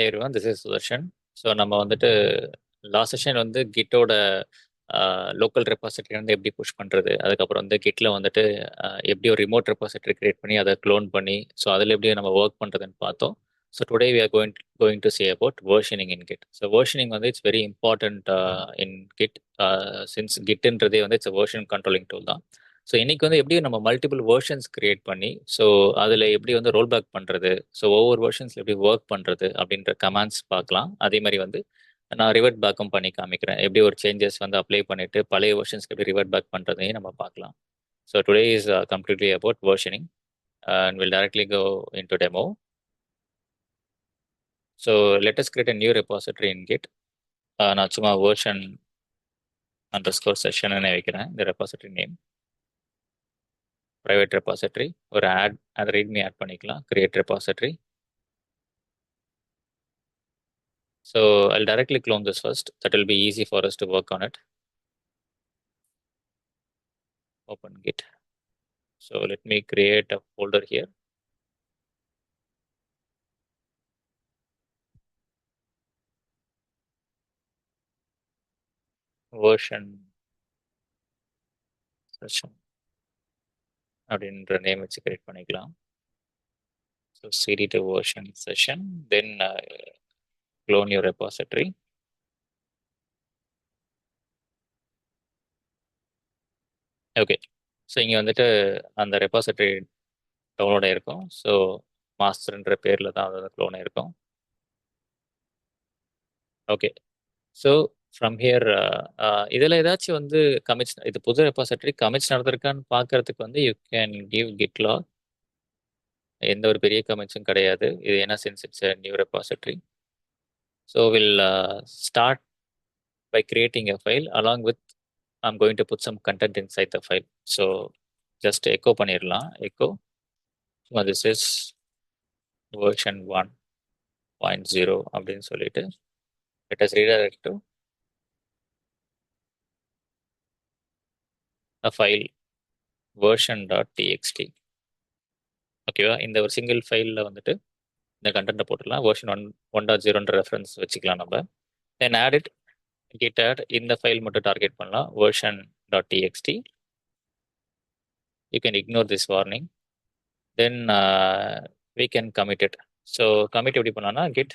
everyone, this is Sudarshan. So நம்ம வந்துட்டு last session வந்து கிட்டோட லோக்கல் ரெபாசிட்டரி வந்து எப்படி புஷ் பண்ணுறது, அதுக்கப்புறம் வந்து கிட்டில் வந்துட்டு எப்படி ஒரு ரிமோட் ரெபாசிட்டரி கிரியேட் பண்ணி அதை க்ளோன் பண்ணி ஸோ அதில் எப்படி நம்ம ஒர்க் பண்ணுறதுன்னு பார்த்தோம். So today we are going to say about versioning in git. So versioning வந்து it's very important in git, since கிட்ன்றதே வந்து இட்ஸ் வேர்ஷன் கண்ட்ரோலிங் டூல் தான். ஸோ இன்னைக்கு வந்து எப்படி நம்ம மல்டிபிள் வேர்ஷன்ஸ் கிரியேட் பண்ணி ஸோ அதில் எப்படி வந்து ரோல் பேக் பண்ணுறது, ஸோ ஒவ்வொரு வேர்ஷன்ஸில் எப்படி ஒர்க் பண்ணுறது அப்படின்ற கமாண்ட்ஸ் பார்க்கலாம். அதே மாதிரி வந்து நான் ரிவர்ட் பேக்கும் பண்ணி காமிக்கிறேன், எப்படி ஒரு சேஞ்சஸ் வந்து அப்ளை பண்ணிட்டு பழைய வெர்ஷன்ஸ்க்கு எப்படி ரிவர்ட் பேக் பண்ணுறதையும் நம்ம பார்க்கலாம். So today is completely about versioning and we'll directly go into demo. So let us create a new repository in Git. நான் சும்மா version underscore session வைக்கிறேன். இந்த repository name private repository, ஒரு add readme add பண்ணிக்கலாம், create repository. So I'll directly clone this first. That will be easy for us to work on it. Open Git. So let me create a folder here. Version session அப்படின்ற name வச்சு create பண்ணிக்கலாம். So cd to version session, then clone your repository. Okay, so இங்கே வந்துட்டு அந்த repository download ஆயிருக்கும். So மாஸ்டர்ன்ற பேரில் தான் அதை க்ளோன் ஆயிருக்கும். ஓகே, ஸோ ஃப்ரம் ஹியர் இதில் ஏதாச்சும் வந்து கமிட்ஸ், இது புது ரெபாசிட்டரி கமிட்ஸ் நடந்திருக்கான்னு பார்க்கறதுக்கு வந்து you can give git log. எந்த ஒரு பெரிய கமிட்ஸும் கிடையாது இது, ஏன்னா since it's a new repository. So will start by creating a file along with I'm going to put some content inside the file. So just echo பண்ணிடலாம். echo, so this is version 1.0 அப்படின்னு சொல்லிட்டு let us redirect to a file version.txt. ஓகேவா, இந்த ஒரு single ஃபைலில் வந்துட்டு இந்த கண்டென்ட்டை போட்டுடலாம். version 1.0ன்ற ரெஃபரன்ஸ் வச்சுக்கலாம் நம்ம. then add it, git add, இந்த ஃபைல் மட்டும் டார்கெட் பண்ணலாம், version.txt. you can ignore this warning. then we can commit it. So commit எப்படி பண்ணலாம்னா git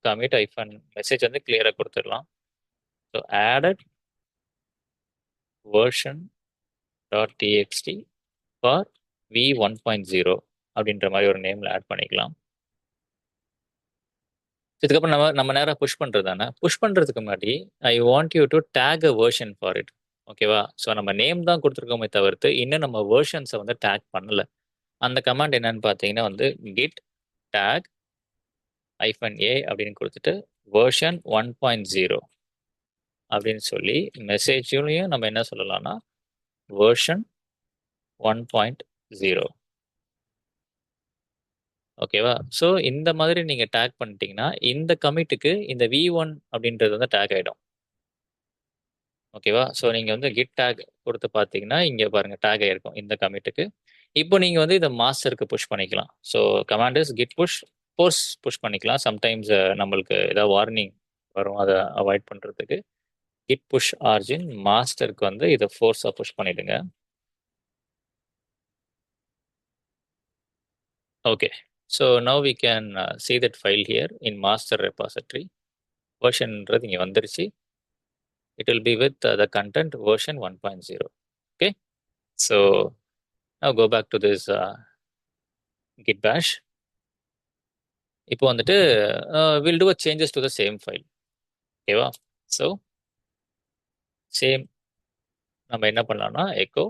commit hyphen மெசேஜ் வந்து கிளியராக கொடுத்துடலாம். So added version.txt for v1.0 அப்படின்ற மாதிரி ஒரு நேமில் ஆட் பண்ணிக்கலாம். இதுக்கப்புறம் நம்ம நேராக புஷ் பண்ணுறது தானே. புஷ் பண்ணுறதுக்கு முன்னாடி I want you to take a version for it. ஓகேவா, ஸோ நம்ம நேம் தான் கொடுத்துருக்கோமே தவிர்த்து இன்னும் நம்ம வேர்ஷன்ஸை வந்து டேக் பண்ணலை. அந்த கமாண்ட் என்னன்னு பார்த்தீங்கன்னா வந்து git tag -a அப்படின்னு கொடுத்துட்டு version 1.0 அப்படின்னு சொல்லி மெசேஜ்லையும் நம்ம என்ன சொல்லலாம்னா version 1.0. ஓகேவா, ஸோ இந்த மாதிரி நீங்கள் டேக் பண்ணிட்டீங்கன்னா இந்த கமிட்டுக்கு இந்த v1 அப்படின்றது வந்து டேக் ஆகிடும். ஓகேவா, ஸோ நீங்கள் வந்து git tag கொடுத்து பார்த்தீங்கன்னா இங்கே பாருங்கள் டேக் ஆகிருக்கும் இந்த கமிட்டுக்கு. இப்போ நீங்கள் வந்து இதை மாஸ்டருக்கு புஷ் பண்ணிக்கலாம். So command is git push, force push பண்ணிக்கலாம். சம்டைம்ஸ் நம்மளுக்கு ஏதாவது வார்னிங் வரும், அதை அவாய்ட் பண்ணுறதுக்கு git push origin மாஸ்டருக்கு வந்து இதை ஃபோர்ஸாக புஷ் பண்ணிடுங்க. Okay, so now we can see that file here in master repository. versionன்றது இங்கே வந்துருச்சு. it will be with the content version 1.0. okay, so now go back to this git bash. இப்போ வந்துட்டு we'll do a changes to the same file. ஓகேவா, so same நம்ம என்ன பண்ணலாம்னா echo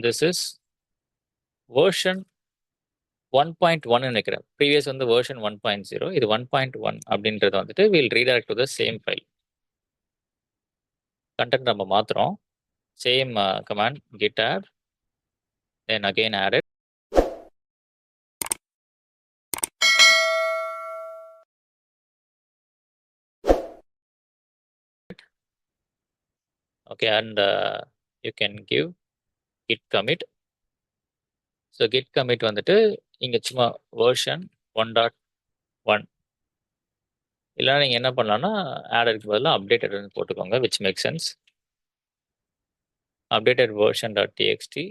this is version 1.1 நினைக்கிறேன், previous வந்து version 1.0, இது 1.1 அப்படின்றது வந்துட்டு we'll redirect to the same file. Content நம்ம மாத்துறோம், same command git add, then again add it. okay, and you can give git commit. So git commit வந்துட்டு இங்கே சும்மா version 1. 1. இல்லைனா நீங்கள் என்ன பண்ணலாம்னா ஆடருக்கு பதிலாக அப்டேட்டட்னு போட்டுக்கோங்க, which make sense. Updated version dot TXT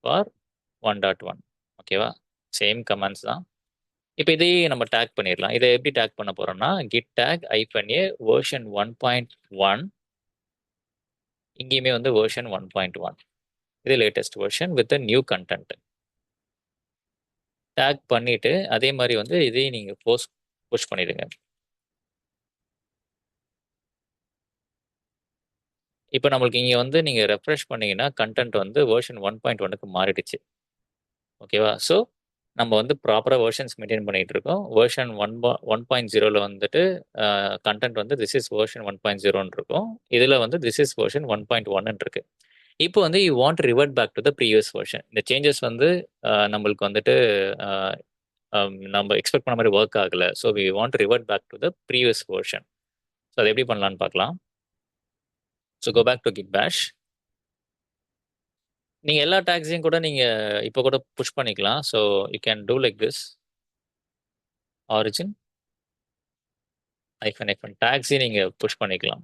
for 1.1. ஓகேவா? சேம் கமெண்ட்ஸ் தான். இப்போ இதையே நம்ம டேக் பண்ணிடலாம். இதை எப்படி டேக் பண்ண போறோம்னா கிட் டேக் -a வெர்ஷன் 1.1. இங்கேயுமே வந்து வெர்ஷன் 1.1. இது latest version with new content take பண்ணிட்டு அதே மாதிரி வந்து இதையும் நீங்க புஷ் பண்ணிடுங்க. இப்போ நம்மளுக்கு இங்க வந்து நீங்க ரெஃப்ரெஷ் பண்ணீங்கன்னா கண்டென்ட் வந்து வெர்ஷன் 1.1க்கு மாறிடுச்சு. ஓகேவா? ஸோ நம்ம வந்து ப்ராப்பரா வெர்ஷன்ஸ் மெயின்டைன் பண்ணிட்டு இருக்கோம். வெர்ஷன் 1.0ல வந்துட்டு கண்டென்ட் வந்து திஸ் இஸ் வெர்ஷன் 1.0ன்னு இருக்கும். இதுல வந்து திஸ் இஸ் வெர்ஷன் 1.1ன்னு இருக்கு. இப்போ வந்து you want revert back to the previous version. இந்த சேஞ்சஸ் வந்து நம்மளுக்கு வந்துட்டு நம்ம எக்ஸ்பெக்ட் பண்ண மாதிரி ஒர்க் ஆகல. So we want revert back to the previous version. So அதை எப்படி பண்ணலான்னு பார்க்கலாம். So go back to git bash. நீங்க எல்லா டேக்ஸையும் கூட நீங்க இப்போ கூட புஷ் பண்ணிக்கலாம். So you can do like this. Origin -- டேக்ஸையும் நீங்க புஷ் பண்ணிக்கலாம்.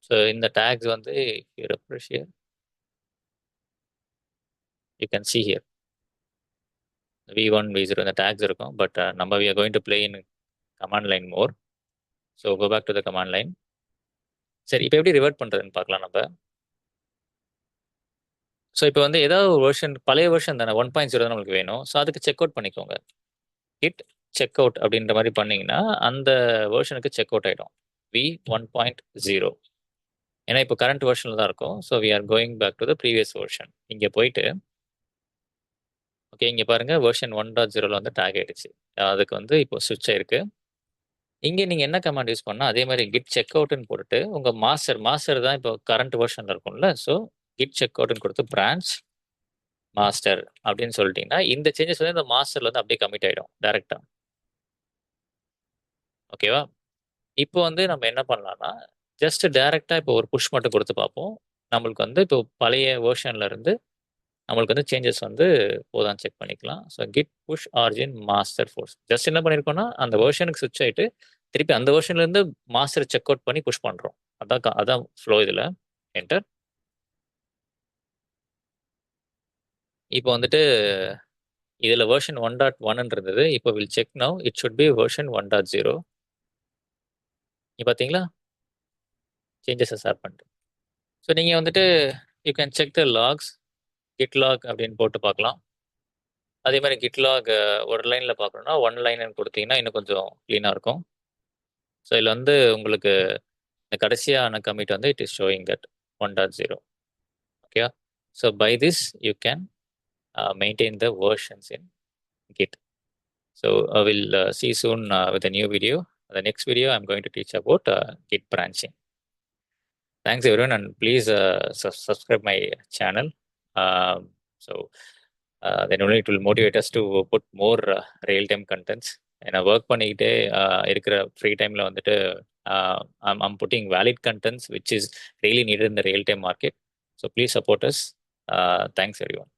ஸோ இந்த டேக்ஸ் வந்து refresh here you can see here v1 v0 இந்த டேக்ஸ் இருக்கும். பட் நம்ம we are going to play in command line more. So go back to the command line. சரி, இப்போ எப்படி ரிவர்ட் பண்றதுன்னு பார்க்கலாம் நம்ம. ஸோ இப்போ வந்து ஏதாவது ஒரு வெர்ஷன் பழைய வெர்ஷன் தானே 1.0 தான் நம்மளுக்கு வேணும். ஸோ அதுக்கு செக் அவுட் பண்ணிக்கோங்க. ஹிட் செக் அவுட் அப்படின்ற மாதிரி பண்ணீங்கன்னா அந்த வெர்ஷனுக்கு செக் அவுட் ஆகிடும். v1.0 ஏன்னா இப்போ கரண்ட் வெர்ஷனில் தான் இருக்கும். So we are going back to the previous version. இங்கே போயிட்டு ஓகே இங்கே பாருங்க வெர்ஷன் 1.0ல வந்து டேக் ஆயிடுச்சு. அதுக்கு வந்து இப்போ சுவிட்ச் ஆயிருக்கு. இங்கே நீங்கள் என்ன கமாண்ட் யூஸ் பண்ணால் அதே மாதிரி கிட் செக் அவுட்னு போட்டுட்டு உங்கள் மாஸ்டர் தான் இப்போ கரண்ட் வெர்ஷனில் இருக்கும்ல. ஸோ கிட் செக் அவுட்னு கொடுத்து பிரான்ச் மாஸ்டர் அப்படின்னு சொல்லிட்டீங்கன்னா இந்த சேஞ்சஸ் வந்து இந்த மாஸ்டர்ல வந்து அப்படியே கமிட் ஆயிடும் டைரக்டா. ஓகேவா? இப்போ வந்து நம்ம என்ன பண்ணலாம்னா ஜஸ்ட் டைரக்டா இப்போ ஒரு புஷ் மட்டும் கொடுத்து பார்ப்போம். நம்மளுக்கு வந்து இப்போ பழைய வெர்ஷன்ல இருந்து நம்மளுக்கு வந்து சேஞ்சஸ் வந்து போதான்னு செக் பண்ணிக்கலாம். So git push origin master force just என்ன பண்ணியிருக்கோம்னா அந்த வெர்ஷனுக்கு சுவிட்ச் ஆயிட்டு திருப்பி அந்த வெர்ஷன்ல இருந்து மாஸ்டர் செக் அவுட் பண்ணி புஷ் பண்றோம். அதான் ஃப்ளோ இதுல. என்டர். இப்போ வந்துட்டு இதுல வெர்ஷன் 1.1 இருந்தது. இப்போ we'll check now it should be version 1.0. இங்க பாத்தீங்களா சேஞ்சஸ் ஹேப்பன்ட். ஸோ நீங்க வந்துட்டு you can check the logs. Git log அப்படின்னு போட்டு பார்க்கலாம். அதே மாதிரி கிட் லாக் ஒரு லைன்ல பார்க்கணும்னா 1 லைன் கொடுத்தீங்கன்னா இன்னும் கொஞ்சம் க்ளீனா இருக்கும். ஸோ இதுல வந்து உங்களுக்கு இந்த கடைசியான கமிட் வந்து it is showing that 1.0. Okay. So by this you can maintain the versions in Git. So I will see you soon with a new video. The next video I'm going to teach about Git branching. Thanks everyone, and please subscribe my channel. So then only it will motivate us to put more real-time contents. And I work பண்ணிக்கிட்டே இருக்கிற free டைம்ல வந்துட்டு I'm putting valid contents which is really needed in the real-time market. So please support us. Thanks everyone.